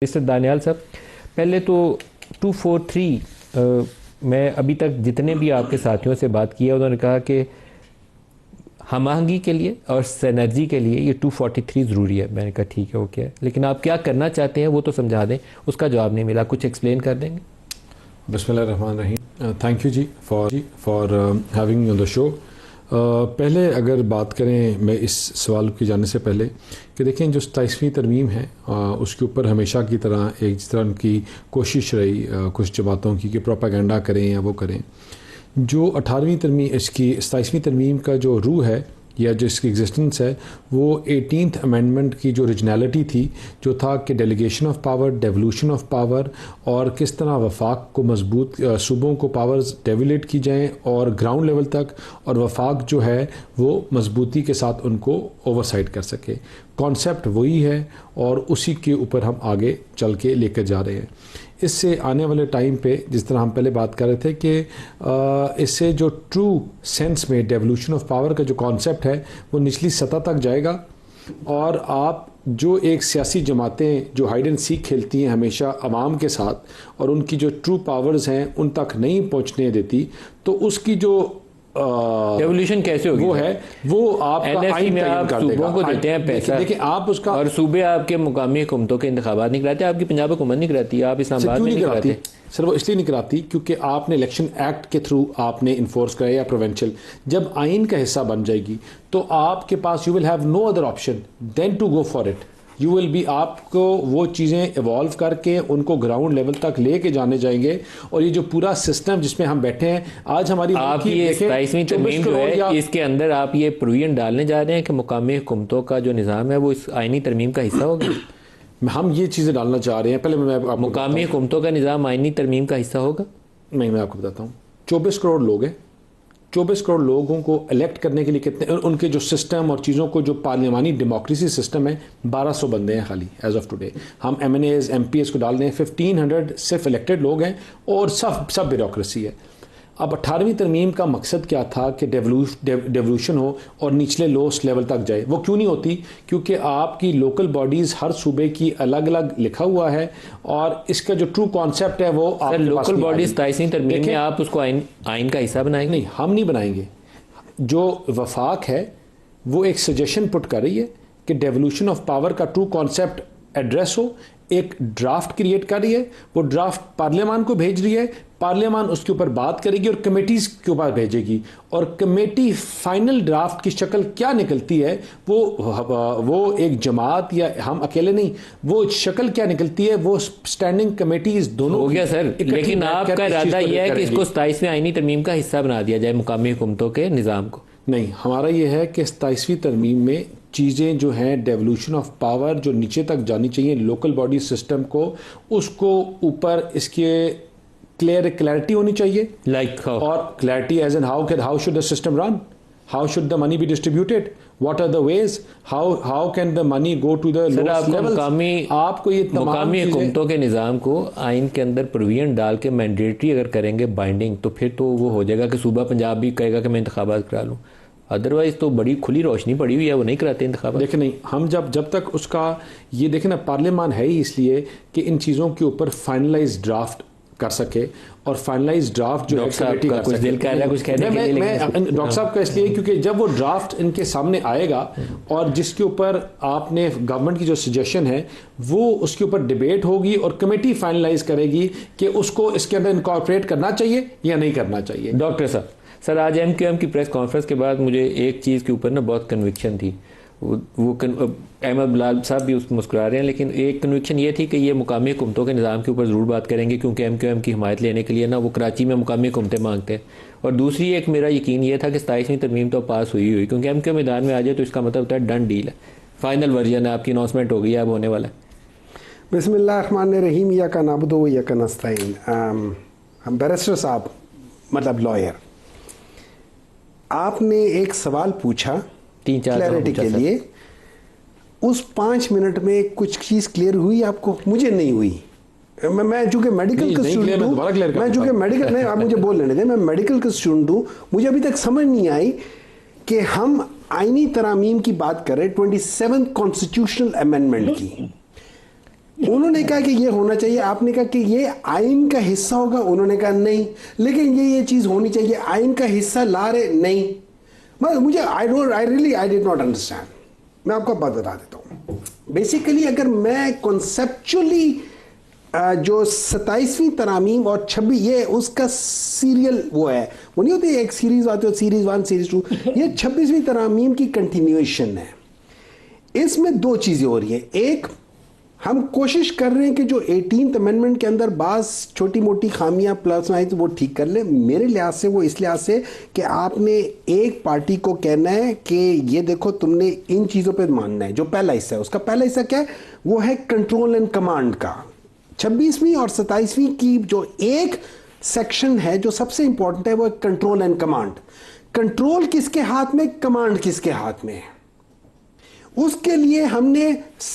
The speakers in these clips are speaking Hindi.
मिस्टर दानियाल साहब, पहले तो 243 मैं अभी तक जितने भी आपके साथियों से बात की है उन्होंने कहा कि हम-आहंगी के लिए और सिनर्जी के लिए ये 243 ज़रूरी है। मैंने कहा ठीक है, ओके है, लेकिन आप क्या करना चाहते हैं वो तो समझा दें। उसका जवाब नहीं मिला, कुछ एक्सप्लेन कर देंगे? बिस्मिल्लाहिर्रहमानिर्रहीम। थैंक यू जी for having me on the show. पहले अगर बात करें मैं इस सवाल की जाने से पहले कि देखें जो 27वीं तरमीम है उसके ऊपर हमेशा की तरह एक जिस तरह उनकी कोशिश रही कुछ जमातों की कि प्रोपागेंडा करें या वो करें। जो 18वीं तरमीम इसकी 27वीं तरमीम का जो रूह है या जो इसकी एग्जिस्टेंस है वो 18th अमेंडमेंट की जो ओरिजिनलिटी थी, जो था कि delegation of power, devolution of power और किस तरह वफाक को मजबूत सूबों को पावर्स डेवलेट की जाएं और ग्राउंड लेवल तक, और वफाक जो है वो मजबूती के साथ उनको ओवरसाइट कर सके। कॉन्सेप्ट वही है और उसी के ऊपर हम आगे चल के लेकर जा रहे हैं। इससे आने वाले टाइम पे जिस तरह हम पहले बात कर रहे थे कि इससे जो ट्रू सेंस में डेवोल्यूशन ऑफ पावर का जो कॉन्सेप्ट है वो निचली सतह तक जाएगा, और आप जो एक सियासी जमातें जो हाइड एंड सीक खेलती हैं हमेशा अवाम के साथ और उनकी जो ट्रू पावर्स हैं उन तक नहीं पहुंचने देती, तो उसकी जो रेवोल्यूशन कैसे होगी? वो है वो आपका आइन में आप सूबों को देते हैं पैसा, देखिए आप उसका, और सूबे आपके मुकामी हुकूमतों के इंतखाबात नहीं कराते, आपकी पंजाब हुकूमत नहीं कराती, आप इस्लामाबाद में नहीं कराते। सर वो इसलिए नहीं कराती क्योंकि आपने इलेक्शन एक्ट के थ्रू आपने इन्फोर्स कराया या प्रोविंशियल। जब आइन का हिस्सा बन जाएगी तो आपके पास you will have no other option than to go for it. You will be, आपको वो चीज़ें इवॉल्व करके उनको ग्राउंड लेवल तक लेके जाने जाएंगे। और ये जो पूरा सिस्टम जिसमें हम बैठे हैं आज हमारी, आप ये 27वीं तरमीम जो है इसके अंदर आप ये प्रोविजन डालने जा रहे हैं कि मुकामी हुकूमतों का जो निज़ाम है वो इस आइनी तरमीम का हिस्सा होगा। हम ये चीज़ें डालना चाह रहे हैं। पहले मैं मुकामी हुकूमतों का निज़ाम आइनी तरमीम का हिस्सा होगा? नहीं, मैं आपको बताता हूँ। 24 करोड़ लोग हैं, 24 करोड़ लोगों को इलेक्ट करने के लिए कितने, उनके जो सिस्टम और चीज़ों को जो पार्लियामानी डेमोक्रेसी सिस्टम है 1200 बंदे हैं खाली एज ऑफ टुडे। हम MNAs MPs को डाल रहे हैं, 1500 सिर्फ इलेक्टेड लोग हैं और सब ब्यूरोक्रेसी है। अब 18वीं तरमीम का मकसद क्या था कि डेवोल्यूशन हो और निचले लोएस्ट लेवल तक जाए। वो क्यों नहीं होती? क्योंकि आपकी लोकल बॉडीज़ हर सूबे की अलग अलग लिखा हुआ है और इसका जो ट्रू कॉन्सेप्ट है वो लोकल बॉडीज़ 27वीं तरमीम में आप उसको आइन का हिस्सा बनाएंगे? नहीं, हम नहीं बनाएंगे। जो वफाक है वो एक सजेशन पुट कर रही है कि डेवोल्यूशन ऑफ पावर का ट्रू कॉन्सेप्ट एड्रेस हो, एक ड्राफ्ट क्रिएट कर रही है, वो ड्राफ्ट पार्लियामान को भेज रही है, पार्लियामान उसके ऊपर बात करेगी और कमेटीज के ऊपर भेजेगी, और कमेटी फाइनल ड्राफ्ट की शक्ल क्या निकलती है वो एक जमात या हम अकेले नहीं, वो शक्ल क्या निकलती है वो स्टैंडिंग कमेटीज दोनों हो गया सर। लेकिन आपका इरादा यह है कि इसको 27वीं आईनी तरमीम का हिस्सा बना दिया जाए मुकामी हुकूमतों के निज़ाम को? नहीं, हमारा ये है कि 27वीं तरमीम में चीज़ें जो हैं डेवोल्यूशन ऑफ पावर जो नीचे तक जानी चाहिए लोकल बॉडी सिस्टम को, उसको ऊपर इसके क्लैरिटी होनी चाहिए। और clarity as an how should the system run, how should the money be distributed, what are the ways, how can the money go to the lowest level. आपको ये मुकामी हुकूमतों के निज़ाम को आइन के अंदर प्रोविजन डाल के मैंडेटरी अगर करेंगे बाइंडिंग, तो फिर तो वो हो जाएगा कि सूबा पंजाब भी कहेगा कि मैं इंतखाबात करा लूँ। अदरवाइज तो बड़ी खुली रोशनी पड़ी हुई है, वो नहीं कराते इंतखाबात। देखें नहीं, हम जब तक उसका ये देखें ना, पार्लियामान है ही इसलिए कि इन चीज़ों के ऊपर फाइनलाइज ड्राफ्ट कर सके, और फाइनलाइज ड्राफ्ट जो डॉक्टर साहब का कुछ दिल कर रहा है कुछ कहने के लिए, डॉक्टर साहब का इसलिए क्योंकि जब वो ड्राफ्ट इनके सामने आएगा और जिसके ऊपर आपने गवर्नमेंट की जो सजेशन है वो उसके ऊपर डिबेट होगी और कमेटी फाइनलाइज करेगी कि उसको इसके अंदर इनकॉर्पोरेट करना चाहिए या नहीं करना चाहिए। डॉक्टर साहब, सर आज MQM की प्रेस कॉन्फ्रेंस के बाद मुझे एक चीज़ के ऊपर ना बहुत कन्विक्शन थी। वो अहमद बिलाल साहब भी उस मुस्कुरा रहे हैं, लेकिन एक कन्विक्शन ये थी कि ये मुकामी हुकूमतों के निज़ाम के ऊपर ज़रूर बात करेंगे, क्योंकि MQM की हिमायत लेने के लिए ना वो कराची में मुकामी हुकूमतें मांगते हैं। और दूसरी एक मेरा यकीन ये था कि 27वीं तरमीम तो पास हुई, क्योंकि MQM मैदान में आ जाए तो इसका मतलब होता है डन डील है, फाइनल वर्जन है, आपकी अनाउंसमेंट हो गई है, अब होने वाला है। बिस्मिल्लाहिर्रहमानिर्रहीम, या का नाबुदु व या का नस्तईन। बैरिस्टर साहब, मतलब लॉयर, आपने एक सवाल पूछा 3-4 क्लैरिटी के लिए, उस 5 मिनट में कुछ चीज़ क्लियर हुई आपको? मुझे नहीं हुई। मैं चूंकि मेडिकल का स्टूडेंट हूँ, मैं चूंकि मेडिकल नहीं, आप मुझे बोल लेने दें, मैं मेडिकल का स्टूडेंट हूँ, मुझे अभी तक समझ नहीं आई कि हम आईनी तरामीम की बात कर रहे हैं 27th कॉन्स्टिट्यूशनल अमेंडमेंट की। उन्होंने कहा कि ये होना चाहिए, आपने कहा कि ये आइन का हिस्सा होगा, उन्होंने कहा नहीं, लेकिन ये चीज होनी चाहिए, आइन का हिस्सा ला रहे नहीं। मुझे आई डिड नॉट अंडरस्टैंड। मैं आपको बात बता देता हूँ। बेसिकली अगर मैं कॉन्सेप्चुअली जो 27वीं तरामीम और 26, ये उसका सीरियल वो है, वो नहीं होती एक सीरीज आती है, सीरीज 1 सीरीज 2, ये 26वीं तरामीम की कंटिन्यूएशन है। इसमें दो चीजें हो रही है। एक, हम कोशिश कर रहे हैं कि जो 18th अमेंडमेंट के अंदर बाज छोटी मोटी खामियां प्लस आई तो वो ठीक कर ले। मेरे लिहाज से वो इस लिहाज से कि आपने एक पार्टी को कहना है कि ये देखो तुमने इन चीज़ों पे मानना है। जो पहला हिस्सा है, उसका पहला हिस्सा क्या है, वो है कंट्रोल एंड कमांड का। 26वीं और 27वीं की जो एक सेक्शन है जो सबसे इंपॉर्टेंट है, वो है कंट्रोल एंड कमांड। कंट्रोल किसके हाथ में, कमांड किसके हाथ में है। उसके लिए हमने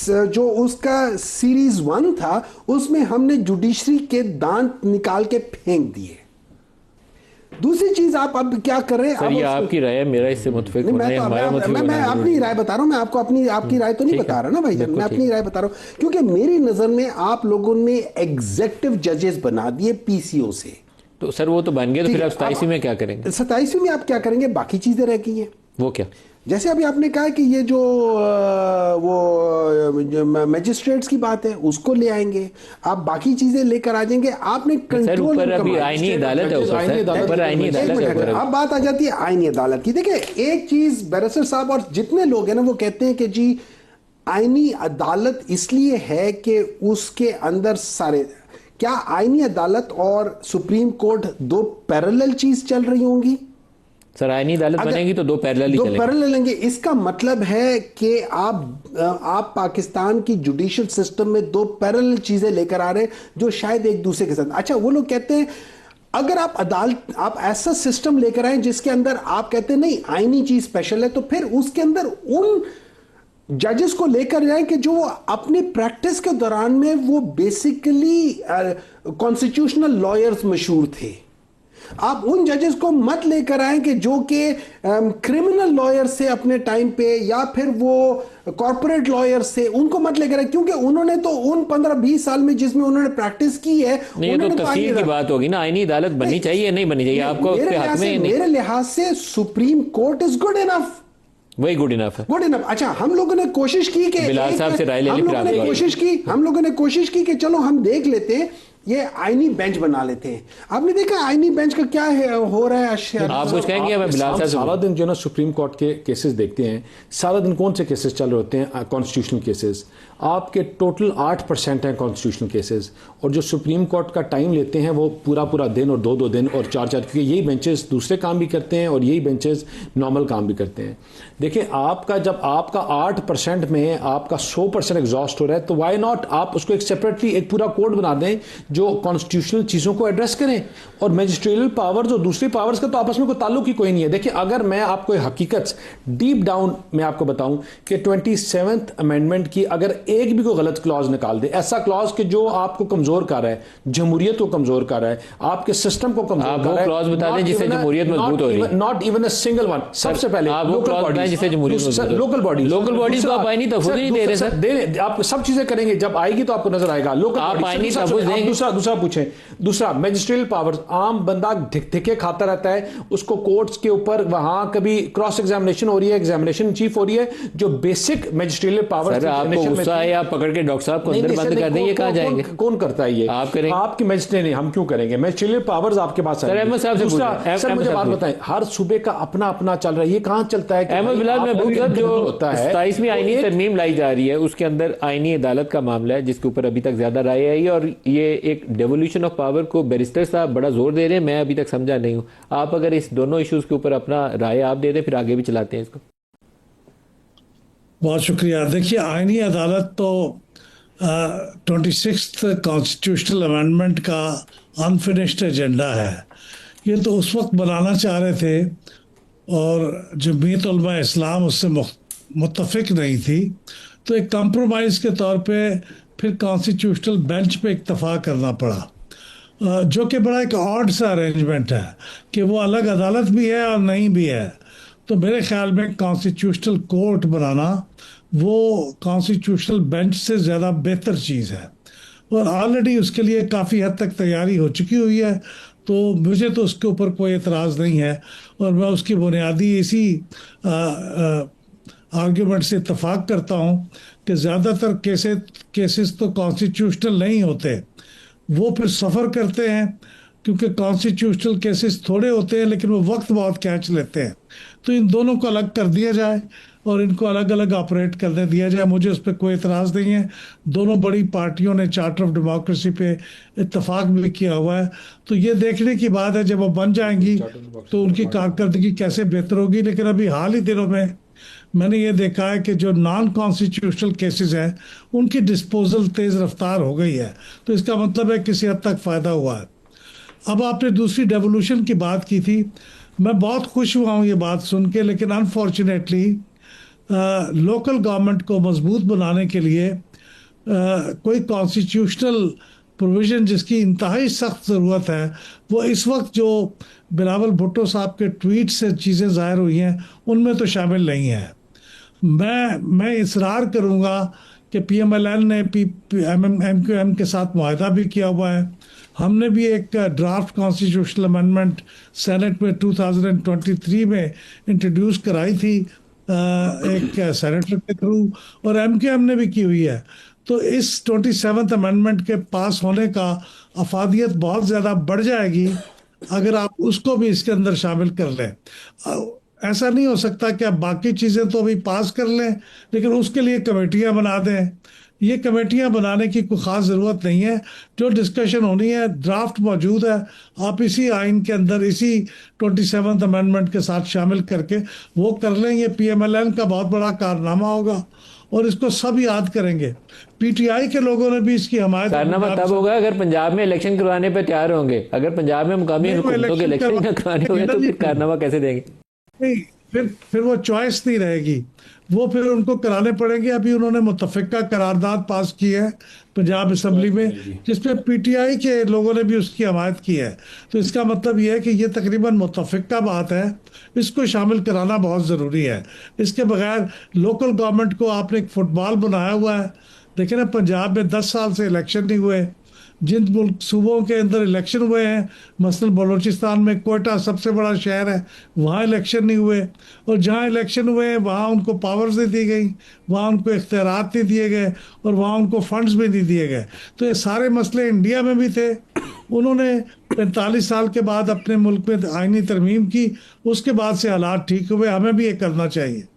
जो उसका सीरीज 1 था उसमें हमने जुडिशरी के दांत निकाल के फेंक दिए। दूसरी चीज आप अब क्या कर रहे हैं, सर ये आपकी राय है, मेरा इससे मुतफिक होना है, हमारा मुतफिक मैं अपनी राय बता रहा हूं। मैं आपको आपकी राय तो नहीं बता रहा ना भाईजान, मैं अपनी राय बता रहा हूं, क्योंकि मेरी नजर में आप लोगों ने एग्जेक्टिव जजेस बना दिए पीसीओ से। तो सर वो तो बन गया, तो फिर आप 27वीं में क्या करेंगे? 27वीं में आप क्या करेंगे, बाकी चीजें रह गई हैं। वो क्या? जैसे अभी आपने कहा कि ये जो वो मैजिस्ट्रेट्स की बात है उसको ले आएंगे, आप बाकी चीजें लेकर आ जाएंगे। आपने कंट्रोल ऊपर अभी आईनी अदालत है, ऊपर आईनी अदालत है। अब बात आ जाती है आईनी अदालत की। देखिए एक चीज बैरिस्टर साहब और जितने लोग हैं ना, वो कहते हैं कि जी आईनी अदालत इसलिए है कि उसके अंदर सारे, क्या आईनी अदालत और सुप्रीम कोर्ट दो पैरेलल चीज चल रही होंगी? सर आईनी अदालत बनेगी तो दो पैरेलल ही चलेंगे। दो पैरेलल लेंगे। इसका मतलब है कि आप पाकिस्तान की जुडिशियल सिस्टम में दो पैरेलल चीजें लेकर आ रहे हैं जो शायद एक दूसरे के साथ। अच्छा, वो लोग कहते हैं अगर आप ऐसा सिस्टम लेकर आए जिसके अंदर आप कहते हैं नहीं आईनी चीज स्पेशल है, तो फिर उसके अंदर उन जजेस को लेकर जाए कि जो अपनी प्रैक्टिस के दौरान में वो बेसिकली कॉन्स्टिट्यूशनल लॉयर्स मशहूर थे। आप उन जजेस को मत लेकर आए कि जो कि क्रिमिनल लॉयर से अपने टाइम पे, या फिर वो कॉर्पोरेट लॉयर से, उनको मत लेकर आए, क्योंकि उन्होंने तो उन 15-20 साल में जिसमें उन्होंने प्रैक्टिस की है, नहीं तो तफसील की बात होगी ना। आईनी अदालत बननी चाहिए नहीं बननी चाहिए, आपको उसके हक में। मेरे लिहाज से supreme court is good enough, वही गुड इनफ है, गुड इनफ। अच्छा, हम लोगों ने कोशिश की कि बिलाल साहब से राय ले ली, हम लोगों ने कोशिश की कि चलो हम देख लेते हैं, ये आईनी बेंच बना लेते हैं। आपने देखा आईनी बेंच का क्या है, हो रहा है। आप कुछ कहेंगे? मैं बिलाल साहब सारा दिन जो ना सुप्रीम कोर्ट के केसेस देखते हैं, सारा दिन कौन से केसेस चल रहे होते हैं? Constitutional cases. आपके टोटल 8% हैं कॉन्स्टिट्यूशनल केसेस, और जो सुप्रीम कोर्ट का टाइम लेते हैं वो पूरा दिन और 2-2 दिन और 4-4, क्योंकि यही बेंचेस दूसरे काम भी करते हैं और यही बेंचेस नॉर्मल काम भी करते हैं। देखिए आपका जब आपका 8% में आपका 100% एग्जॉस्ट हो रहा है, तो वाई नॉट आप उसको एक सेपरेटली एक पूरा कोड बना दें जो कॉन्स्टिट्यूशनल चीज़ों को एड्रेस करें। और मैजिस्ट्रियल पावर्स और दूसरी पावर्स का तो आपस में कोई ताल्लुक ही कोई नहीं है। देखिए अगर मैं आपको हकीकत डीप डाउन में आपको बताऊं कि 27th अमेंडमेंट की अगर एक भी कोई गलत क्लॉज निकाल दे, ऐसा क्लॉज कि जो आपको कमजोर कर रहा है, जमहूरियत को कमजोर कर रहा है, आपके सिस्टम को कमजोर कर रहा है, क्लॉज बता दें जिससे जमहूरियत मजबूत हो रही है। Not even a single one. सबसे पहले लोकल बॉडीज को आप आईनी तहफ़्फ़ुज़ नहीं दे रहे सर। आप सब चीजें करेंगे, जब आएगी तो आपको नजर आएगा। लोकल आप आईनी तहफ़्फ़ुज़ देंगे। दूसरा पूछें, दूसरा मैजिस्ट्रियल पावर्स। आम बंदा धिक्के खाता रहता है, उसको कोर्ट्स के ऊपर वहां कभी क्रॉस एग्जामिनेशन हो रही है, एग्जामिनेशन चीफ हो रही है, जो बेसिक मैजिस्ट्रियल पावर्स। आपको गुस्सा है, आप पकड़ के डॉक्टर साहब को अंदर बंद कर देंगे, कहां जाएंगे? कौन करता है ये? आप करेंगे? आपकी मैजिस्ट्रेट नहीं, हम क्यों करेंगे? मैजिस्ट्रियल पावर्स आपके पास है। सर मुझे बात बताएं, हर सूबे का अपना अपना चल रहा है, ये कहां चलता है? अहमद बिलाल में जो 27वीं आईनी तरमीम लाई जा रही है उसके अंदर आईनी अदालत का मामला है, जिसके ऊपर अभी तक ज्यादा राय आई है, और ये एक डेवोल्यूशन ऑफ पावर को बैरिस्टर साहब बड़ा जोर दे रहे हैं, मैं अभी तक समझा नहीं हूं। आप अगर इस दोनों इश्यूज के ऊपर अपना राय आप दे दें, फिर आगे भी चलाते हैं इसको। बहुत शुक्रिया। देखिए आईनी अदालत तो 26th कॉन्स्टिट्यूशनल अमेंडमेंट का अनफिनिश्ड एजेंडा है। ये तो उस वक्त बनाना चाह रहे थे और जमीयत उलमा इस्लाम उससे मुत्तफिक नहीं थी, तो एक कंप्रोमाइज़ के तौर पे फिर कॉन्स्टिट्यूशनल बेंच पे इत्तफाक करना पड़ा, जो कि बड़ा एक ऑड सा अरेंजमेंट है कि वो अलग अदालत भी है और नहीं भी है। तो मेरे ख्याल में कॉन्स्टिट्यूशनल कोर्ट बनाना वो कॉन्स्टिट्यूशनल बेंच से ज़्यादा बेहतर चीज़ है। और ऑलरेडी उसके लिए काफ़ी हद तक तैयारी हो चुकी हुई है, तो मुझे तो उसके ऊपर कोई एतराज़ नहीं है। और मैं उसकी बुनियादी इसी आर्ग्यूमेंट से इत्तेफाक करता हूँ कि ज़्यादातर केसेस तो कॉन्स्टिट्यूशनल नहीं होते, वो फिर सफ़र करते हैं, क्योंकि कॉन्स्टिट्यूशनल केसेस थोड़े होते हैं लेकिन वो वक्त बहुत खींच लेते हैं। तो इन दोनों को अलग कर दिया जाए और इनको अलग अलग ऑपरेट करने दिया जाए, मुझे उस पर कोई एतराज़ नहीं है। दोनों बड़ी पार्टियों ने चार्टर ऑफ डेमोक्रेसी पे इत्तेफाक भी किया हुआ है, तो ये देखने की बात है जब वो बन जाएंगी तो उनकी कारकर्दगी कैसे बेहतर होगी। लेकिन अभी हाल ही दिनों में मैंने ये देखा है कि जो नॉन कॉन्स्टिट्यूशनल केसेस हैं उनकी डिस्पोजल तेज़ रफ्तार हो गई है, तो इसका मतलब है किसी हद तक फ़ायदा हुआ है। अब आपने दूसरी डेवोल्यूशन की बात की थी, मैं बहुत खुश हुआ हूँ ये बात सुन के, लेकिन अनफॉर्चुनेटली लोकल गवर्नमेंट को मजबूत बनाने के लिए कोई कॉन्स्टिट्यूशनल प्रोविज़न जिसकी इंतहाई सख्त ज़रूरत है, वो इस वक्त जो बिलावल भुट्टो साहब के ट्वीट से चीज़ें ज़ाहिर हुई हैं उनमें तो शामिल नहीं है। मैं इसरार करूँगा कि PMLN ने MQM के साथ मुआहदा भी किया हुआ है। हमने भी एक ड्राफ्ट कॉन्स्टिट्यूशनल अमेंडमेंट सेनेट में 2023 में इंट्रोड्यूस कराई थी एक सेनेटर के थ्रू, और MQM ने भी की हुई है। तो इस 27th अमेंडमेंट के पास होने का अफादियत बहुत ज़्यादा बढ़ जाएगी अगर आप उसको भी इसके अंदर शामिल कर लें। ऐसा नहीं हो सकता कि आप बाकी चीज़ें तो अभी पास कर लें लेकिन उसके लिए कमेटियां बना दें। ये कमेटियां बनाने की कोई ख़ास ज़रूरत नहीं है। जो डिस्कशन होनी है, ड्राफ्ट मौजूद है, आप इसी आइन के अंदर इसी 27th अमेंडमेंट के साथ शामिल करके वो कर लें। ये PMLN का बहुत बड़ा कारनामा होगा और इसको सब याद करेंगे। PTI के लोगों ने भी इसकी हमायत कारनामा तब होगा अगर पंजाब में इलेक्शन करवाने पर तैयार होंगे। अगर पंजाब में मुकामी हुकूमतों के इलेक्शन करवाने होंगे तो फिर कारनामा कैसे देंगे? नहीं, फिर वो चॉइस नहीं रहेगी, वो फिर उनको कराने पड़ेंगे। अभी उन्होंने मुतफ़िका करारदाद पास की है पंजाब असम्बली में जिसपे PTI के लोगों ने भी उसकी हमायत की है। तो इसका मतलब ये है कि ये तकरीबन मुतफ़िका बात है, इसको शामिल कराना बहुत ज़रूरी है। इसके बगैर लोकल गवर्नमेंट को आपने एक फुटबॉल बनाया हुआ है। देखिए ना, पंजाब में 10 साल से इलेक्शन नहीं हुए, जिन मुल्क सूबों के अंदर इलेक्शन हुए हैं, मसलन बलूचिस्तान में कोयटा सबसे बड़ा शहर है, वहाँ इलेक्शन नहीं हुए, और जहाँ इलेक्शन हुए हैं वहाँ उनको पावर्स नहीं दी गई, वहाँ उनको इख्तियारात नहीं दिए गए और वहाँ उनको फंड्स भी नहीं दिए गए। तो ये सारे मसले इंडिया में भी थे। उन्होंने 45 साल के बाद अपने मुल्क में आईनी तरमीम की, उसके बाद से हालात ठीक हुए। हमें भी ये करना चाहिए।